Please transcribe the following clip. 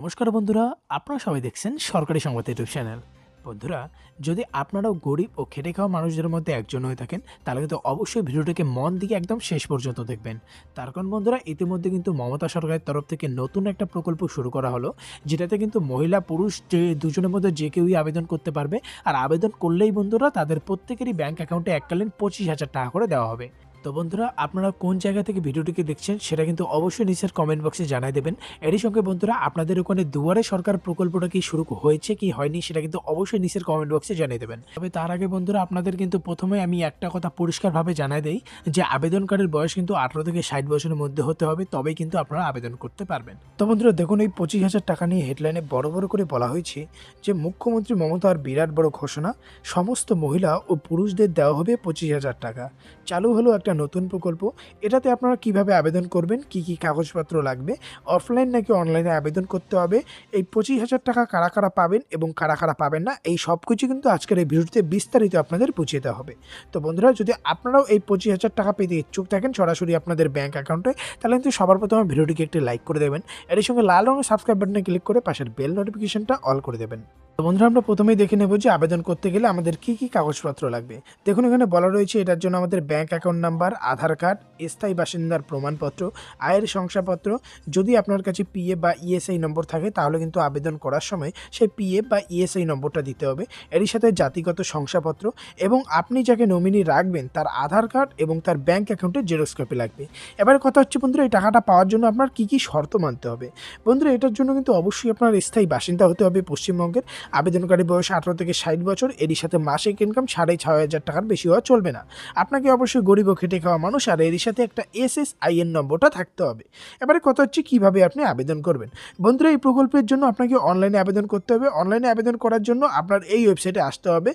নমস্কার বন্ধুরা, আপনারা সবাই দেখছেন সরকারি সংবাদ ইউটিউব চ্যানেল। বন্ধুরা, যদি আপনারাও গরিব ও খেটে খাওয়া মানুষদের মধ্যে একজন হয়ে থাকেন, তাহলে কিন্তু অবশ্যই ভিডিওটাকে মন দিয়ে একদম শেষ পর্যন্ত দেখবেন। তার কারণ বন্ধুরা, ইতিমধ্যে কিন্তু মমতা সরকারের তরফ থেকে নতুন একটা প্রকল্প শুরু করা হলো, যেটাতে কিন্তু মহিলা পুরুষ যে দুজনের মধ্যে যে কেউই আবেদন করতে পারবে। আর আবেদন করলেই বন্ধুরা তাদের প্রত্যেকেরই ব্যাংক অ্যাকাউন্টে এককালীন 25,000 টাকা করে দেওয়া হবে। তো বন্ধুরা, আপনারা কোন জায়গা থেকে ভিডিওটিকে দেখছেন সেটা কিন্তু অবশ্যই নিচের কমেন্ট বক্সে জানাই দেবেন। এরই সঙ্গে বন্ধুরা, আপনাদের ওখানে দুয়ারে সরকার প্রকল্পটা কি শুরু হয়েছে কি হয়নি সেটা কিন্তু অবশ্যই নিচের কমেন্ট বক্সে জানিয়ে দেবেন। তবে তার আগে বন্ধুরা, আপনাদের কিন্তু প্রথমে আমি একটা কথা পরিষ্কারভাবে জানাই দেই যে আবেদনকারীর বয়স কিন্তু 18 থেকে 60 বছরের মধ্যে হতে হবে, তবেই কিন্তু আপনারা আবেদন করতে পারবেন। তো বন্ধুরা দেখুন, এই 25,000 টাকা নিয়ে হেডলাইনে বড় বড় করে বলা হয়েছে যে মুখ্যমন্ত্রী মমতার বিরাট বড় ঘোষণা, সমস্ত মহিলা ও পুরুষদের দেওয়া হবে 25,000 টাকা। চালু হলো একটা নতুন প্রকল্প। এটাতে আপনারা কিভাবে আবেদন করবেন, কি কি কাগজপত্র লাগবে, অফলাইন নাকি অনলাইনে আবেদন করতে হবে, এই 25,000 টাকা কারা কারা পাবেন এবং কারা কারা পাবেন না, এই সব কিছু কিন্তু আজকের এই ভিডিওতে বিস্তারিত আপনাদের বুঝিয়ে দেওয়া হবে। তো বন্ধুরা, যদি আপনারাও এই 25,000 টাকা পেতে ইচ্ছুক থাকেন সরাসরি আপনাদের ব্যাংক অ্যাকাউন্টে, তাহলে কিন্তু সবার প্রথমে ভিডিওটিকে একটি লাইক করে দেবেন। এর সঙ্গে লাল রঙের সাবস্ক্রাইব বাটনে ক্লিক করে পাশের বেল নোটিফিকেশনটা অল করে দেবেন। তো বন্ধুরা, আমরা প্রথমেই দেখে নেব যে আবেদন করতে গেলে আমাদের কি কি কাগজপত্র লাগবে। দেখুন, এখানে বলা রয়েছে এটার জন্য আমাদের ব্যাংক অ্যাকাউন্ট নাম্বার, আধার কার্ড, স্থায়ী বাসিন্দার প্রমাণপত্র, আয়ের শংসাপত্র। যদি আপনার কাছে পিএফ বা ইএসআই নম্বর থাকে তাহলে কিন্তু আবেদন করার সময় সেই পিএফ বা ইএসআই নম্বরটা দিতে হবে। এরই সাথে জাতিগত শংসাপত্র এবং আপনি যাকে নমিনি রাখবেন তার আধার কার্ড এবং তার ব্যাংক অ্যাকাউন্টের জেরক্স কপি লাগবে। এবার কথা হচ্ছে বন্ধুরা, এই টাকাটা পাওয়ার জন্য আপনার কি কি শর্ত মানতে হবে। বন্ধুরা, এটার জন্য কিন্তু অবশ্যই আপনার স্থায়ী বাসিন্দা হতে হবে পশ্চিমবঙ্গের। আবেদনকারী বয়স 18 থেকে 60 বছর। এরই সাথে মাসিক ইনকাম 6,500 টাকার বেশি হওয়া চলবে না। আপনাকে অবশ্যই গরিব ও খেটে খাওয়া মানুষ আর এরই সাথে একটা এসএসআইএন নম্বরটা থাকতে হবে। এবারে কথা হচ্ছে কিভাবে আপনি আবেদন করবেন। বন্ধুরা, এই প্রকল্পের জন্য আপনাকে অনলাইনে আবেদন করতে হবে। অনলাইনে আবেদন করার জন্য আপনার এই ওয়েবসাইটে আসতে হবে